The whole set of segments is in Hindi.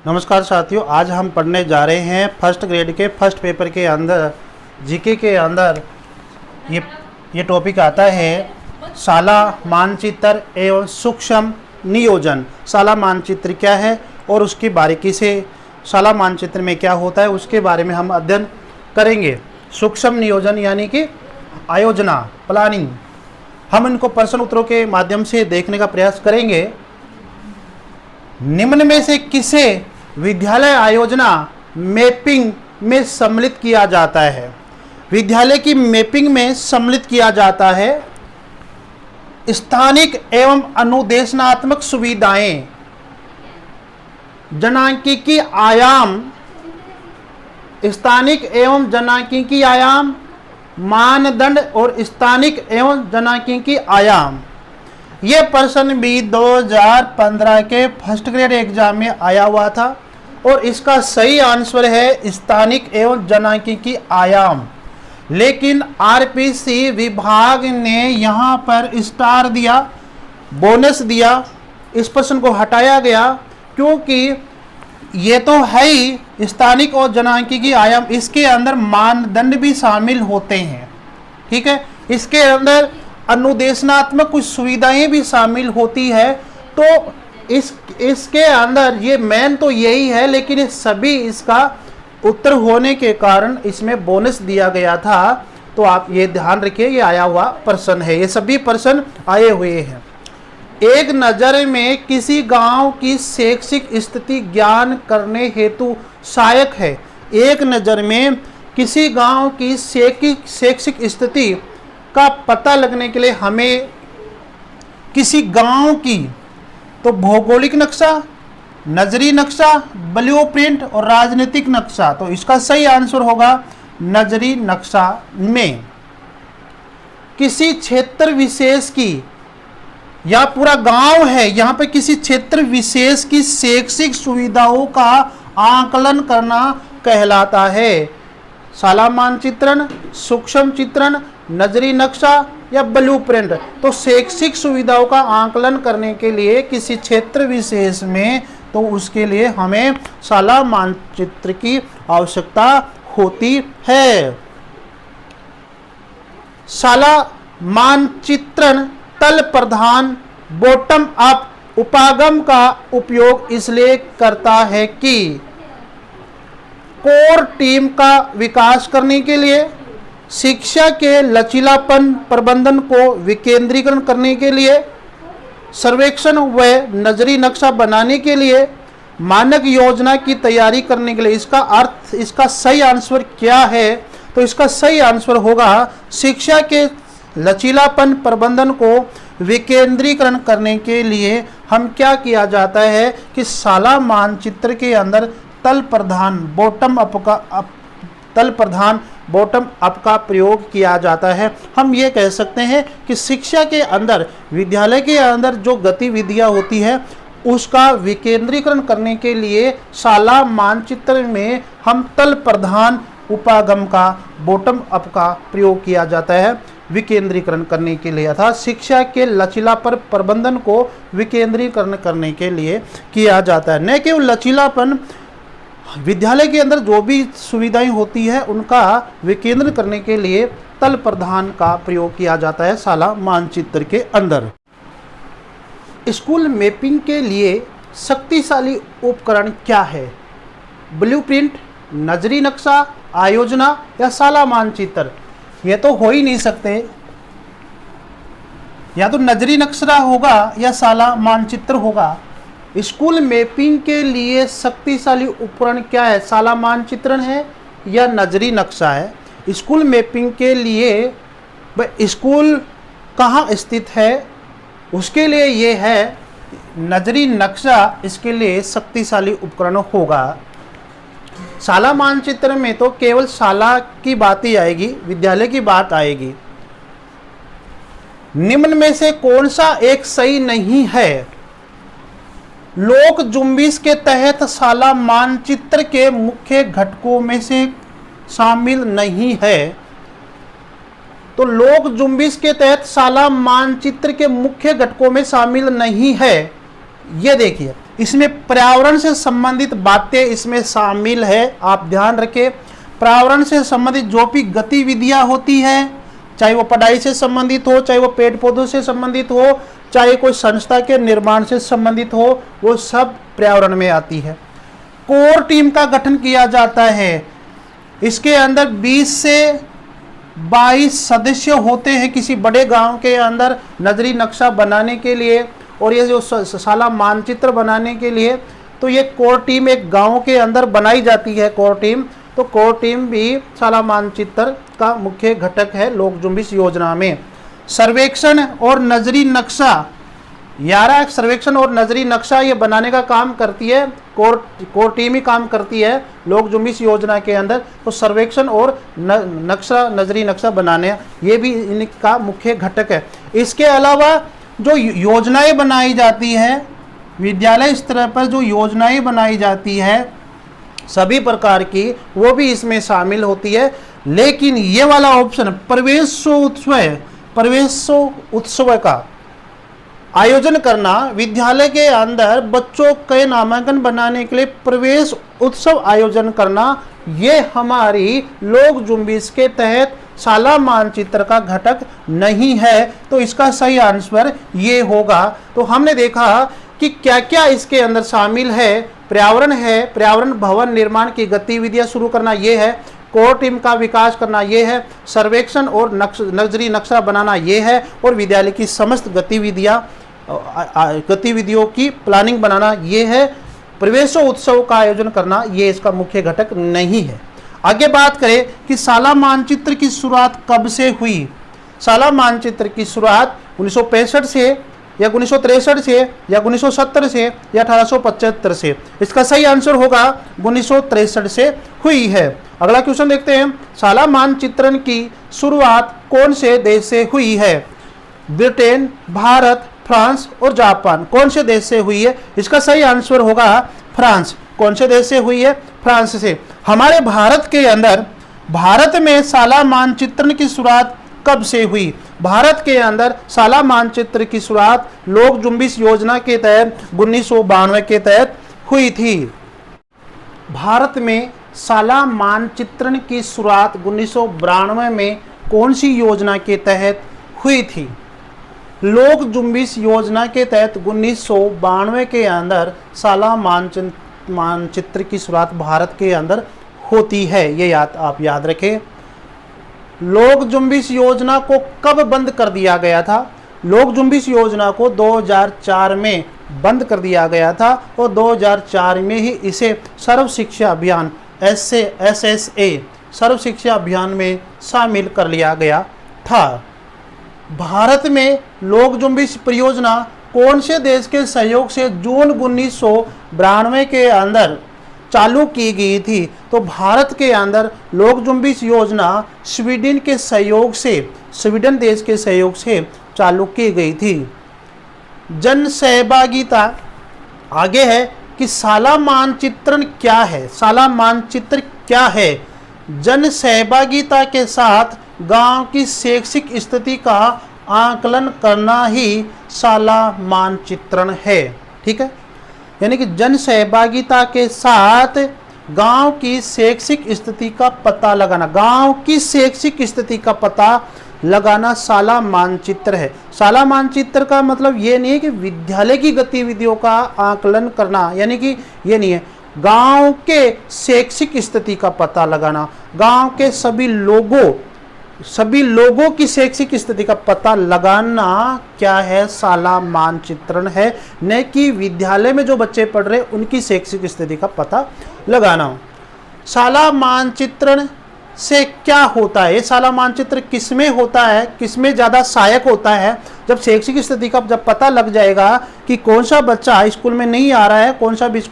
नमस्कार साथियों, आज हम पढ़ने जा रहे हैं फर्स्ट ग्रेड के फर्स्ट पेपर के अंदर जीके के अंदर ये टॉपिक आता है शाला मानचित्र एवं सूक्ष्म नियोजन। शाला मानचित्र क्या है और उसकी बारीकी से शाला मानचित्र में क्या होता है उसके बारे में हम अध्ययन करेंगे। सूक्ष्म नियोजन यानी कि आयोजना, प्लानिंग, हम इनको प्रश्न उत्तरों के माध्यम से देखने का प्रयास करेंगे। निम्न में से किसे विद्यालय आयोजना मैपिंग में सम्मिलित किया जाता है? विद्यालय की मैपिंग में सम्मिलित किया जाता है स्थानिक एवं अनुदेशनात्मक सुविधाएं, जनांकीय आयाम, स्थानिक एवं जनांकीय आयाम, मानदंड और स्थानिक एवं जनांकीय आयाम। ये प्रश्न भी 2015 के फर्स्ट ग्रेड एग्जाम में आया हुआ था और इसका सही आंसर है स्थानिक एवं जनांकीय आयाम। लेकिन आरपीसी विभाग ने यहाँ पर स्टार दिया, बोनस दिया, इस प्रश्न को हटाया गया क्योंकि ये तो है ही स्थानिक और जनांकीय आयाम, इसके अंदर मानदंड भी शामिल होते हैं। ठीक है, इसके अंदर अनुदेशनात्मक कुछ सुविधाएं भी शामिल होती है। तो इसके अंदर ये मेन तो यही है, लेकिन ये सभी इसका उत्तर होने के कारण इसमें बोनस दिया गया था। तो आप ये ध्यान रखिए, ये आया हुआ प्रश्न है, ये सभी प्रश्न आए हुए हैं। एक नज़र में किसी गांव की शैक्षिक स्थिति ज्ञान करने हेतु सहायक है। एक नज़र में किसी गांव की शैक्षिक स्थिति का पता लगने के लिए हमें किसी गांव की तो भौगोलिक नक्शा, नजरी नक्शा, ब्लूप्रिंट और राजनीतिक नक्शा। तो इसका सही आंसर होगा नजरी नक्शा में। किसी क्षेत्र विशेष की या पूरा गांव है, यहाँ पे किसी क्षेत्र विशेष की शैक्षिक सुविधाओं का आकलन करना कहलाता है। शाला मानचित्रण, सूक्ष्म चित्रण, नजरी नक्शा या ब्लूप्रिंट। तो शैक्षिक सुविधाओं का आकलन करने के लिए किसी क्षेत्र विशेष में तो उसके लिए हमें शाला मानचित्र की आवश्यकता होती है। शाला मानचित्रण तल प्रधान बॉटम अप उपागम का उपयोग इसलिए करता है कि कोर टीम का विकास करने के लिए, शिक्षा के लचीलापन प्रबंधन को विकेंद्रीकरण करने के लिए, सर्वेक्षण व नजरी नक्शा बनाने के लिए, मानक योजना की तैयारी करने के लिए। इसका अर्थ, इसका सही आंसर क्या है? तो इसका सही आंसर होगा शिक्षा के लचीलापन प्रबंधन को विकेंद्रीकरण करने के लिए हम क्या किया जाता है कि शाला मानचित्र के अंदर तल प्रधान बॉटम अप का प्रयोग किया जाता है। हम ये कह सकते हैं कि शिक्षा के अंदर, विद्यालय के अंदर जो गतिविधियां होती है उसका विकेंद्रीकरण करने के लिए शाला मानचित्र में हम तल प्रधान उपागम का, बॉटम अप का प्रयोग किया जाता है विकेंद्रीकरण करने के लिए, अर्थात शिक्षा के लचीलापन प्रबंधन को विकेंद्रीकरण करने के लिए किया जाता है। न केवल लचीलापन, विद्यालय के अंदर जो भी सुविधाएं होती है उनका विकेंद्र करने के लिए तल प्रधान का प्रयोग किया जाता है शाला मानचित्र के अंदर। स्कूल मैपिंग के लिए शक्तिशाली उपकरण क्या है? ब्लूप्रिंट, नजरी नक्शा, आयोजना या शाला मानचित्र? ये तो हो ही नहीं सकते, या तो नजरी नक्शा होगा या शाला मानचित्र होगा। स्कूल मैपिंग के लिए शक्तिशाली उपकरण क्या है? शाला मानचित्रण है या नजरी नक्शा है? स्कूल मैपिंग के लिए स्कूल कहाँ स्थित है उसके लिए ये है नजरी नक्शा, इसके लिए शक्तिशाली उपकरण होगा। शाला मानचित्र में तो केवल शाला की बात ही आएगी, विद्यालय की बात आएगी। निम्न में से कौन सा एक सही नहीं है? लोक जुम्बिश के तहत शाला मानचित्र के मुख्य घटकों में से शामिल नहीं है। तो लोक जुम्बिश के तहत शाला मानचित्र के मुख्य घटकों में शामिल नहीं है। ये देखिए, इसमें पर्यावरण से संबंधित बातें इसमें शामिल है, आप ध्यान रखें। पर्यावरण से संबंधित जो भी गतिविधियां होती है, चाहे वो पढ़ाई से संबंधित हो, चाहे वो पेड़ पौधों से संबंधित हो, चाहे कोई संस्था के निर्माण से संबंधित हो, वो सब पर्यावरण में आती है। कोर टीम का गठन किया जाता है, इसके अंदर 20 से 22 सदस्य होते हैं किसी बड़े गांव के अंदर नजरी नक्शा बनाने के लिए और ये जो साला मानचित्र बनाने के लिए। तो ये कोर टीम एक गांव के अंदर बनाई जाती है, कोर टीम। तो कोर टीम भी साला मानचित्र का मुख्य घटक है लोक जुम्बिश योजना में। सर्वेक्षण और नजरी नक्शा, 11 सर्वेक्षण और नजरी नक्शा ये बनाने का काम करती है, कोर टीम ही काम करती है लोक जुम्बिश योजना के अंदर। तो सर्वेक्षण और नजरी नक्शा बनाने ये भी इनका मुख्य घटक है। इसके अलावा जो योजनाएं बनाई जाती है, विद्यालय स्तर पर जो योजनाएं बनाई जाती है सभी प्रकार की, वो भी इसमें शामिल होती है। लेकिन ये वाला ऑप्शन प्रवेशोत्सव का आयोजन करना, विद्यालय के अंदर बच्चों के नामांकन बनाने के लिए प्रवेश उत्सव आयोजन करना, ये हमारी लोक जुम्बिश के तहत साला मानचित्र का घटक नहीं है। तो इसका सही आंसर ये होगा। तो हमने देखा कि क्या क्या इसके अंदर शामिल है। पर्यावरण है, पर्यावरण भवन निर्माण की गतिविधियां शुरू करना ये है, कोर टीम का विकास करना ये है, सर्वेक्षण और नजरी नक्शा बनाना ये है, और विद्यालय की समस्त गतिविधियों की प्लानिंग बनाना ये है। प्रवेशोत्सव का आयोजन करना ये इसका मुख्य घटक नहीं है। आगे बात करें कि साला मानचित्र की शुरुआत कब से हुई। साला मानचित्र की शुरुआत 1965 से या 1963 से या 1970 से या 1875 से। इसका सही आंसर होगा 1963 से हुई है। अगला क्वेश्चन देखते हैं, साला मानचित्रण की शुरुआत कौन से देश से हुई है। ब्रिटेन, भारत, फ्रांस और जापान, कौन से देश से हुई है। इसका सही आंसर होगा फ्रांस। कौन से देश से हुई है, फ्रांस से। हमारे भारत के अंदर, भारत में साला मानचित्रण की शुरुआत कब से हुई। भारत के अंदर साला मानचित्र की शुरुआत लोक जुम्बिश योजना के तहत 1992 के तहत हुई थी। भारत में साला मानचित्रण की शुरुआत 1992 में कौन सी योजना के तहत हुई थी। लोक जुम्बिश योजना के तहत 1992 के अंदर साला मानचित्र की शुरुआत भारत के अंदर होती है, ये आप याद रखें। लोक जुम्बिश योजना को कब बंद कर दिया गया था। लोक जुम्बिश योजना को 2004 में बंद कर दिया गया था और 2004 में ही इसे सर्व शिक्षा अभियान SSA सर्व शिक्षा अभियान में शामिल कर लिया गया था। भारत में लोक जुम्बिश परियोजना कौन से देश के सहयोग से जून 1992 के अंदर चालू की गई थी। तो भारत के अंदर लोक जुम्बिश योजना स्वीडन के सहयोग से, स्वीडन देश के सहयोग से चालू की गई थी। जन सहभागिता आगे है कि साला मानचित्रण क्या है। साला मानचित्र क्या है। जन सहभागिता के साथ गांव की शैक्षिक स्थिति का आकलन करना ही साला मानचित्रण है। ठीक है, यानी कि जन सहभागिता के साथ गांव की शैक्षिक स्थिति का पता लगाना, गांव की शैक्षिक स्थिति का पता लगाना साला मानचित्र है। साला मानचित्र का मतलब ये नहीं है कि विद्यालय की गतिविधियों का आकलन करना, यानी कि ये नहीं है। गांव के शैक्षिक स्थिति का पता लगाना, गांव के सभी लोगों की शैक्षिक स्थिति का पता लगाना क्या है, साला मानचित्रण है। न कि विद्यालय में जो बच्चे पढ़ रहे उनकी शैक्षिक स्थिति का पता लगाना। साला मानचित्रण से क्या होता है, ये साला मानचित्र किसमें होता है, किसमें ज़्यादा सहायक होता है। जब शैक्षिक स्थिति का जब पता लग जाएगा कि कौन सा बच्चा स्कूल में नहीं आ रहा है, कौन सा भी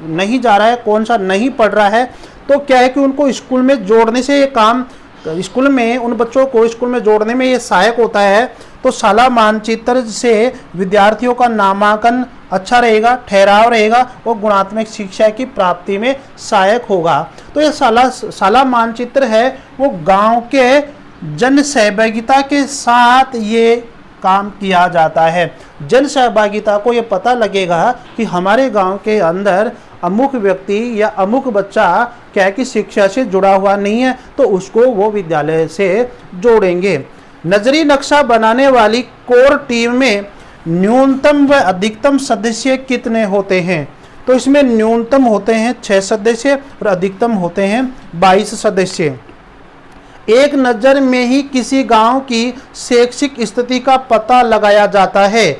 नहीं जा रहा है, कौन सा नहीं पढ़ रहा है, तो क्या है कि उनको स्कूल में जोड़ने से ये काम, स्कूल में उन बच्चों को स्कूल में जोड़ने में ये सहायक होता है। तो साला मानचित्र से विद्यार्थियों का नामांकन अच्छा रहेगा, ठहराव रहेगा और गुणात्मक शिक्षा की प्राप्ति में सहायक होगा। तो ये साला मानचित्र है वो गांव के जन सहभागिता के साथ ये काम किया जाता है। जन सहभागिता को ये पता लगेगा कि हमारे गांव के अंदर अमुक व्यक्ति या अमुक बच्चा क्या है कि शिक्षा से जुड़ा हुआ नहीं है, तो उसको वो विद्यालय से जोड़ेंगे। नजरी नक्शा बनाने वाली कोर टीम में न्यूनतम व अधिकतम सदस्य कितने होते हैं? तो इसमें न्यूनतम होते हैं 6 सदस्य और अधिकतम होते हैं 22 सदस्य। एक नज़र में ही किसी गांव की शैक्षिक स्थिति का पता लगाया जाता है।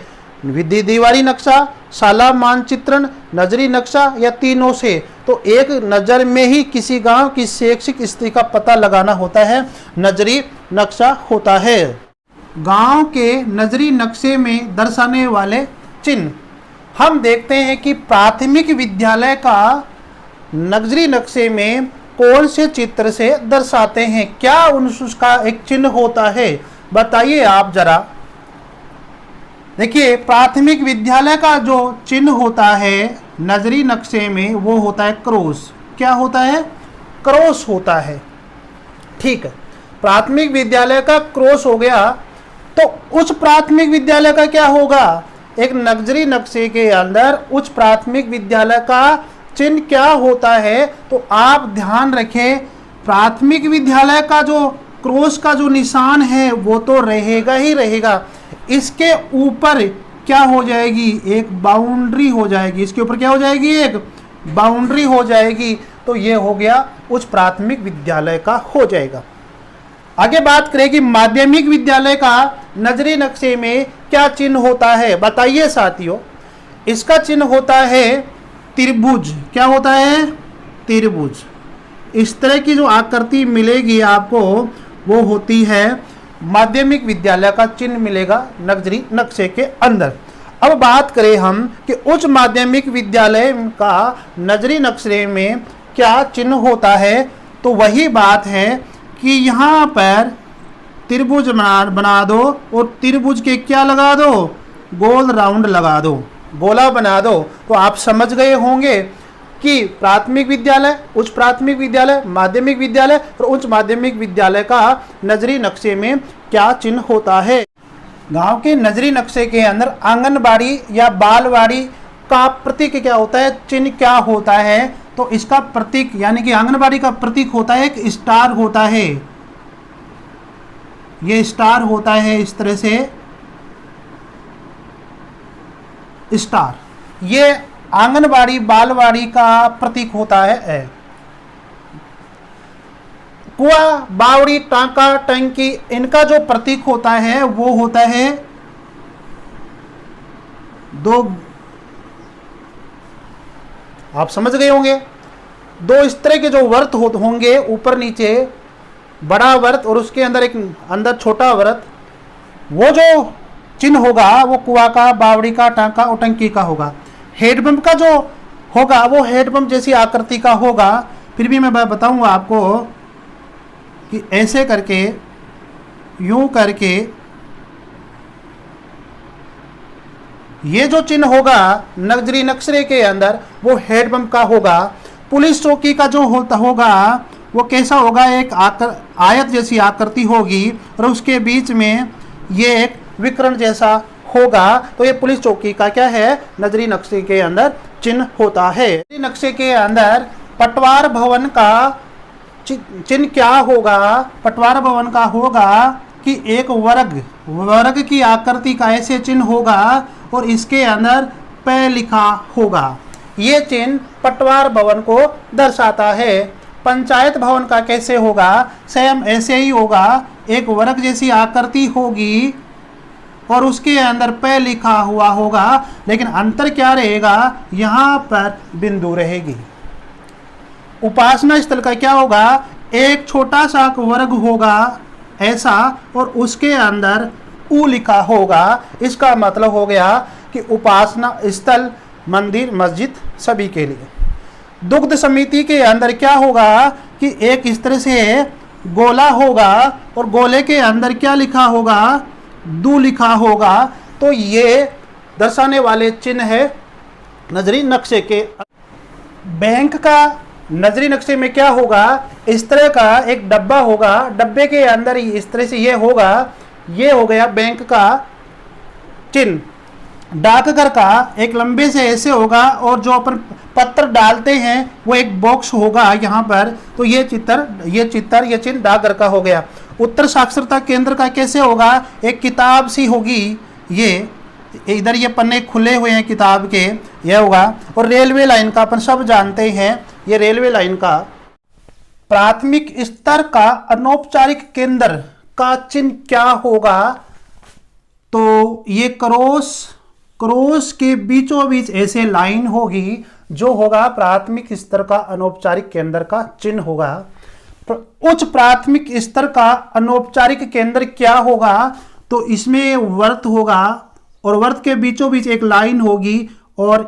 दीवारी नक्शा, शाला मानचित्रण, नजरी नक्शा या तीनों से? तो एक नज़र में ही किसी गांव की शैक्षिक स्थिति का पता लगाना होता है, नजरी नक्शा होता है। गांव के नजरी नक्शे में दर्शाने वाले चिन्ह, हम देखते हैं कि प्राथमिक विद्यालय का नजरी नक्शे में कौन से चित्र से दर्शाते हैं, क्या उसका एक चिन्ह होता है, बताइए आप जरा। देखिए, प्राथमिक विद्यालय का जो चिन्ह होता है नजरी नक्शे में वो होता है क्रॉस। क्या होता है? क्रॉस होता है। ठीक है, प्राथमिक विद्यालय का क्रॉस हो गया। तो उच्च प्राथमिक विद्यालय का क्या होगा? एक नजरी नक्शे के अंदर उच्च प्राथमिक विद्यालय का चिन्ह क्या होता है? तो आप ध्यान रखें, प्राथमिक विद्यालय का जो क्रॉस का जो निशान है वो तो रहेगा ही रहेगा। इसके ऊपर क्या हो जाएगी? एक बाउंड्री हो जाएगी। इसके ऊपर क्या हो जाएगी? एक बाउंड्री हो जाएगी। तो ये हो गया उच्च प्राथमिक विद्यालय का हो जाएगा। आगे बात करें कि माध्यमिक विद्यालय का नजरी नक्शे में क्या चिन्ह होता है, बताइए साथियों। इसका चिन्ह होता है त्रिभुज। क्या होता है? त्रिभुज। इस तरह की जो आकृति मिलेगी आपको वो होती है माध्यमिक विद्यालय का चिन्ह मिलेगा नजरी नक्शे के अंदर। अब बात करें हम कि उच्च माध्यमिक विद्यालय का नजरी नक्शे में क्या चिन्ह होता है, तो वही बात है कि यहाँ पर त्रिभुज बना दो और त्रिभुज के क्या लगा दो? गोल राउंड लगा दो, गोला बना दो। तो आप समझ गए होंगे कि प्राथमिक विद्यालय, उच्च प्राथमिक विद्यालय, माध्यमिक विद्यालय और उच्च माध्यमिक विद्यालय का नजरी नक्शे में क्या चिन्ह होता है। गांव के नजरी नक्शे के अंदर आंगनबाड़ी या बालवाड़ी का प्रतीक क्या होता है, चिन्ह क्या होता है? तो इसका प्रतीक यानी कि आंगनबाड़ी का प्रतीक होता है एक स्टार होता है। ये स्टार होता है इस तरह से, स्टार। ये आंगनबाड़ी बालवाड़ी का प्रतीक होता है। कुआ, बावड़ी, टांका, टंकी, इनका जो प्रतीक होता है वो होता है दो, आप समझ गए होंगे, दो इस तरह के जो वर्त होंगे, ऊपर नीचे बड़ा वर्त और उसके अंदर एक अंदर छोटा वर्त। वो जो चिन्ह होगा वो कुआ का, बावड़ी का, टांका और टंकी का होगा। हेडपंप का जो होगा वो हेडपंप जैसी आकृति का होगा। फिर भी मैं बताऊंगा आपको कि ऐसे करके, यूं करके ये जो चिन्ह होगा नजरी नक्शे के अंदर वो हेडपंप का होगा। पुलिस चौकी का जो होगा वो कैसा होगा? एक आयत जैसी आकृति होगी और उसके बीच में ये एक विकर्ण जैसा होगा। तो ये पुलिस चौकी का क्या है? नजरी नक्शे के अंदर चिन्ह होता है। नजरी नक्शे के अंदर पटवार भवन का चिन्ह क्या होगा? पटवार भवन का होगा कि एक वर्ग की आकृति का ऐसे चिन्ह होगा और इसके अंदर प लिखा होगा। ये चिन्ह पटवार भवन को दर्शाता है। पंचायत भवन का कैसे होगा? सेम ऐसे ही होगा, एक वर्ग जैसी आकृति होगी और उसके अंदर प लिखा हुआ होगा, लेकिन अंतर क्या रहेगा? यहाँ पर बिंदु रहेगी। उपासना स्थल का क्या होगा? एक छोटा सा वर्ग होगा ऐसा और उसके अंदर उ लिखा होगा। इसका मतलब हो गया कि उपासना स्थल, मंदिर, मस्जिद सभी के लिए। दुग्ध समिति के अंदर क्या होगा कि एक इस तरह से गोला होगा और गोले के अंदर क्या लिखा होगा? दू लिखा होगा। तो ये दर्शाने वाले चिन्ह है नजरी नक्शे के। बैंक का नजरी नक्शे में क्या होगा? इस तरह का एक डब्बा होगा, डब्बे के अंदर ही इस तरह से ये होगा। ये हो गया बैंक का चिन्ह डाकघर का एक लंबे से ऐसे होगा और जो अपन पत्र डालते हैं वो एक बॉक्स होगा यहाँ पर। तो ये चिन्ह डाकघर का हो गया। उत्तर साक्षरता केंद्र का कैसे होगा, एक किताब सी होगी, ये इधर ये पन्ने खुले हुए हैं किताब के, यह होगा। और रेलवे लाइन का अपन सब जानते हैं, ये रेलवे लाइन का। प्राथमिक स्तर का अनौपचारिक केंद्र का चिन्ह क्या होगा, तो ये क्रॉस के बीचों बीच ऐसे लाइन होगी, जो होगा प्राथमिक स्तर का अनौपचारिक केंद्र का चिन्ह होगा। उच्च प्राथमिक स्तर का अनौपचारिक केंद्र क्या होगा, तो इसमें वर्त होगा और वर्त के बीचों बीच एक लाइन होगी और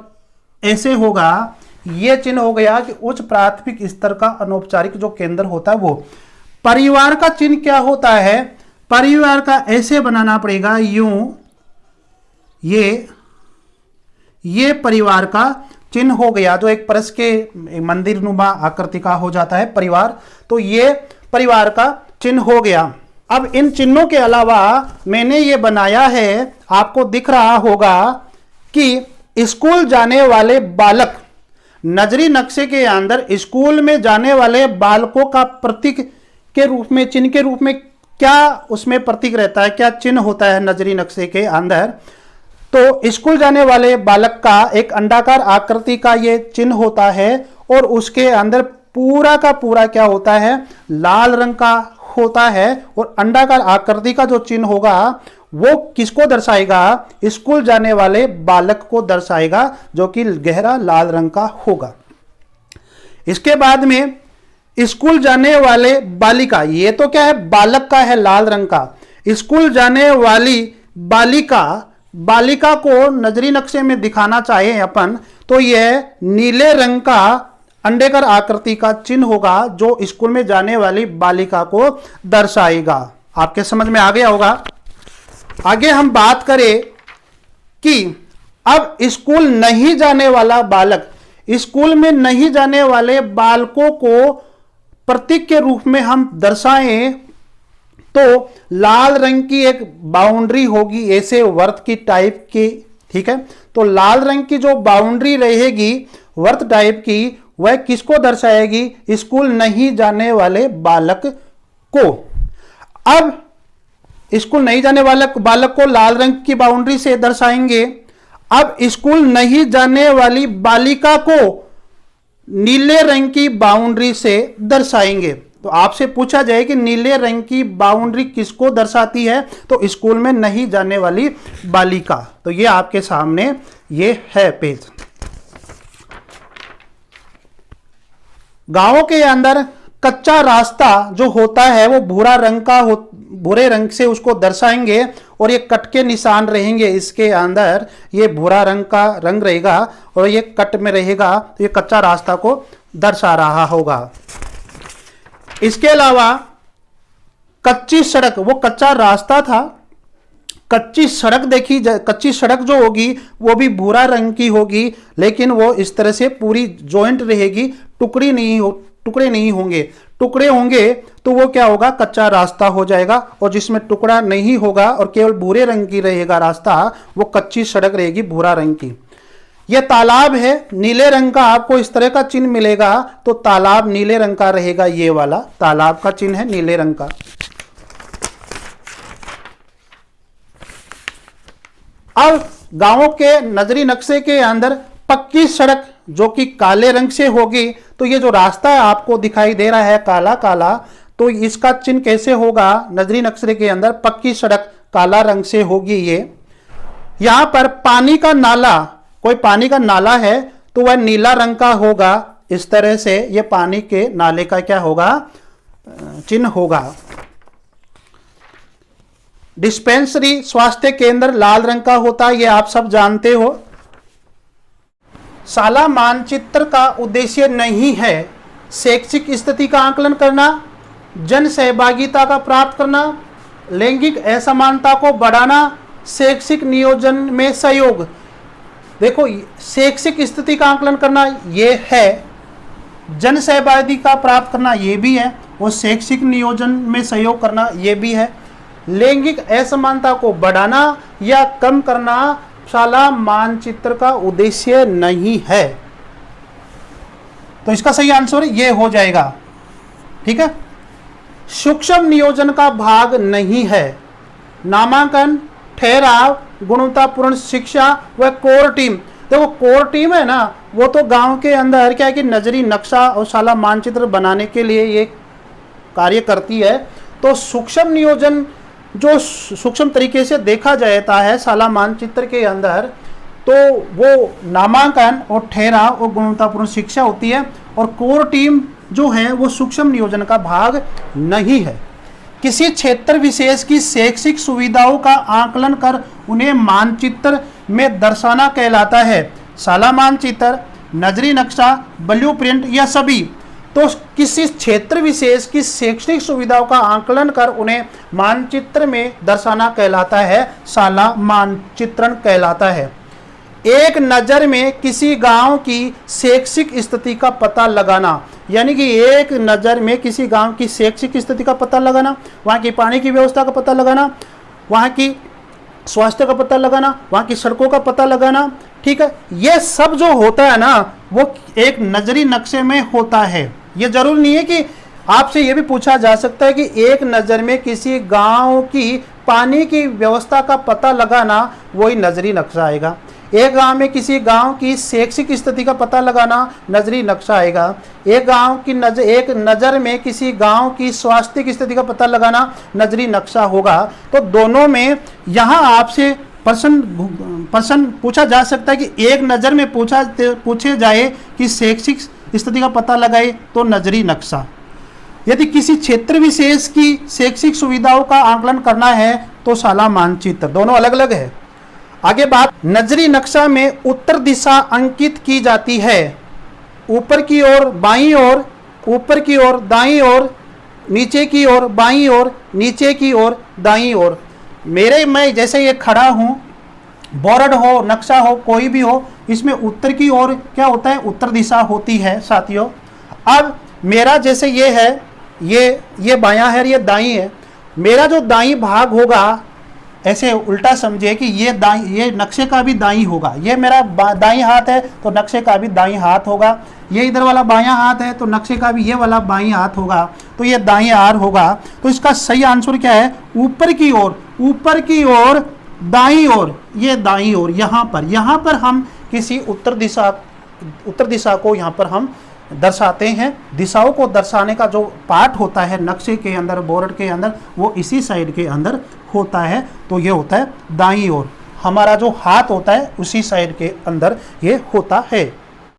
ऐसे होगा। यह चिन्ह हो गया कि उच्च प्राथमिक स्तर का अनौपचारिक जो केंद्र होता है वो। परिवार का चिन्ह क्या होता है, परिवार का ऐसे बनाना पड़ेगा, यूं, ये परिवार का चिन्ह हो गया, जो एक परस के मंदिर नुमा आकृति का हो जाता है परिवार। तो ये परिवार का चिन्ह हो गया। अब इन चिन्हों के अलावा मैंने ये बनाया है, आपको दिख रहा होगा कि स्कूल जाने वाले बालक, नजरी नक्शे के अंदर स्कूल में जाने वाले बालकों का प्रतीक के रूप में, चिन्ह के रूप में क्या उसमें प्रतीक रहता है, क्या चिन्ह होता है नजरी नक्शे के अंदर। तो स्कूल जाने वाले बालक का एक अंडाकार आकृति का ये चिन्ह होता है और उसके अंदर पूरा का पूरा क्या होता है, लाल रंग का होता है। और अंडाकार आकृति का जो चिन्ह होगा वो किसको दर्शाएगा, स्कूल जाने वाले बालक को दर्शाएगा, जो कि गहरा लाल रंग का होगा। इसके बाद में स्कूल जाने वाले बालिका, ये तो क्या है, बालक का है लाल रंग का। स्कूल जाने वाली बालिका को नजरी नक्शे में दिखाना चाहे अपन, तो यह नीले रंग का अंडाकार आकृति का चिन्ह होगा, जो स्कूल में जाने वाली बालिका को दर्शाएगा। आपके समझ में आ गया होगा। आगे हम बात करें कि अब स्कूल नहीं जाने वाला बालक, स्कूल में नहीं जाने वाले बालकों को प्रतीक के रूप में हम दर्शाएं, तो लाल रंग की एक बाउंड्री होगी, ऐसे वर्त की टाइप की, ठीक है। तो लाल रंग की जो बाउंड्री रहेगी वर्त टाइप की, वह किसको दर्शाएगी, स्कूल नहीं जाने वाले बालक को। अब स्कूल नहीं जाने वाले बालक को लाल रंग की बाउंड्री से दर्शाएंगे। अब स्कूल नहीं जाने वाली बालिका को नीले रंग की बाउंड्री से दर्शाएंगे। तो आपसे पूछा जाए कि नीले रंग की बाउंड्री किसको दर्शाती है, तो स्कूल में नहीं जाने वाली बालिका। तो ये आपके सामने ये है पेज। गांवों के अंदर कच्चा रास्ता जो होता है वो भूरे रंग से उसको दर्शाएंगे और ये कट के निशान रहेंगे इसके अंदर, ये भूरा रंग का रंग रहेगा और ये कट में रहेगा, तो ये कच्चा रास्ता को दर्शा रहा होगा। इसके अलावा कच्ची सड़क, वो कच्चा रास्ता था, कच्ची सड़क जो होगी वो भी भूरा रंग की होगी, लेकिन वो इस तरह से पूरी जॉइंट रहेगी, टुकड़े नहीं होंगे। टुकड़े होंगे तो वो क्या होगा, कच्चा रास्ता हो जाएगा। और जिसमें टुकड़ा नहीं होगा और केवल भूरे रंग की रहेगा रास्ता, वो कच्ची सड़क रहेगी भूरा रंग की। यह तालाब है, नीले रंग का आपको इस तरह का चिन्ह मिलेगा, तो तालाब नीले रंग का रहेगा, ये वाला तालाब का चिन्ह है नीले रंग का। अब गांवों के नजरी नक्शे के अंदर पक्की सड़क जो कि काले रंग से होगी, तो ये जो रास्ता है आपको दिखाई दे रहा है काला काला, तो इसका चिन्ह कैसे होगा, नजरी नक्शे के अंदर पक्की सड़क काला रंग से होगी। ये यहां पर पानी का नाला, कोई पानी का नाला है तो वह नीला रंग का होगा, इस तरह से ये पानी के नाले का क्या होगा, चिन्ह होगा। डिस्पेंसरी स्वास्थ्य केंद्र लाल रंग का होता है, ये आप सब जानते हो। शाला मानचित्र का उद्देश्य नहीं है शैक्षिक स्थिति का आकलन करना, जन सहभागिता का प्राप्त करना, लैंगिक असमानता को बढ़ाना, शैक्षिक नियोजन में सहयोग। देखो, शैक्षिक स्थिति का आकलन करना ये है, जन सहभागिता प्राप्त करना ये भी है, और शैक्षिक नियोजन में सहयोग करना ये भी है। लैंगिक असमानता को बढ़ाना या कम करना शाला मानचित्र का उद्देश्य नहीं है। तो इसका सही आंसर ये हो जाएगा। ठीक है, सूक्ष्म नियोजन का भाग नहीं है। नामांकन, ठहराव, गुणवत्तापूर्ण शिक्षा व कोर टीम। देखो कोर टीम है ना, वो तो गांव के अंदर क्या है कि नजरी नक्शा और शाला मानचित्र बनाने के लिए ये कार्य करती है। तो सूक्ष्म नियोजन जो सूक्ष्म तरीके से देखा जाता है शाला मानचित्र के अंदर, तो वो नामांकन और ठहराव और गुणवत्तापूर्ण शिक्षा होती है। और कोर टीम जो है वो सूक्ष्म नियोजन का भाग नहीं है। किसी क्षेत्र विशेष की शैक्षिक सुविधाओं का आकलन कर उन्हें मानचित्र में दर्शाना कहलाता है। शाला मानचित्र, नजरी नक्शा, ब्लूप्रिंट या सभी। तो किसी क्षेत्र विशेष की शैक्षणिक सुविधाओं का आकलन कर उन्हें मानचित्र में दर्शाना कहलाता है, शाला मानचित्रण कहलाता है। एक नज़र में किसी गांव की शैक्षिक स्थिति का पता लगाना, यानी कि एक नज़र में किसी गांव की शैक्षिक स्थिति का पता लगाना, वहाँ की पानी की व्यवस्था का पता लगाना, वहाँ की स्वास्थ्य का पता लगाना, वहाँ की सड़कों का पता लगाना। ठीक है, ये सब जो होता है ना वो एक नजरी नक्शे में होता है। ये जरूरी नहीं है कि आपसे ये भी पूछा जा सकता है कि एक नज़र में किसी गांव की पानी की व्यवस्था का पता लगाना वही नजरी नक्शा आएगा। एक गांव में किसी गांव की शैक्षिक स्थिति का पता लगाना नजरी नक्शा आएगा। एक नज़र में किसी गांव की स्वास्थ्य स्थिति का पता लगाना नजरी नक्शा होगा। तो दोनों में यहाँ आपसे प्रश्न पूछा जा सकता है कि एक नज़र में पूछे जाए कि शैक्षिक स्थिति का पता लगाए तो नजरी नक्शा। यदि किसी क्षेत्र विशेष की शैक्षिक सुविधाओं का आकलन करना है तो शाला मानचित्र। दोनों अलग अलग है। आगे बात, नजरी नक्शा में उत्तर दिशा अंकित की जाती है। ऊपर की ओर, बाईं ओर, ऊपर की ओर, दाईं ओर, नीचे की ओर, बाईं ओर, नीचे की ओर, दाईं ओर। मैं जैसे ये खड़ा हूँ, बोर्ड हो, नक्शा हो, कोई भी हो, इसमें उत्तर की ओर क्या होता है, उत्तर दिशा होती है साथियों। अब मेरा जैसे ये है, ये बायां है, ये दाईं है। मेरा जो दाईं भाग होगा, ऐसे उल्टा समझिए कि ये नक्शे का भी दाईं होगा। ये मेरा दाईं हाथ है तो नक्शे का भी दाईं हाथ होगा। ये इधर वाला बायां हाथ है तो नक्शे का भी ये वाला बाईं हाथ होगा। तो ये दाईं आर होगा। तो इसका सही आंसर क्या है, ऊपर की ओर, ऊपर की ओर, दाईं ओर, ये दाईं ओर। यहाँ पर हम किसी उत्तर दिशा को यहाँ पर हम दर्शाते हैं। दिशाओं को दर्शाने का जो पार्ट होता है नक्शे के अंदर, बोर्ड के अंदर, वो इसी साइड के अंदर होता है। तो ये होता है दाईं ओर। हमारा जो हाथ होता है उसी साइड के अंदर ये होता है।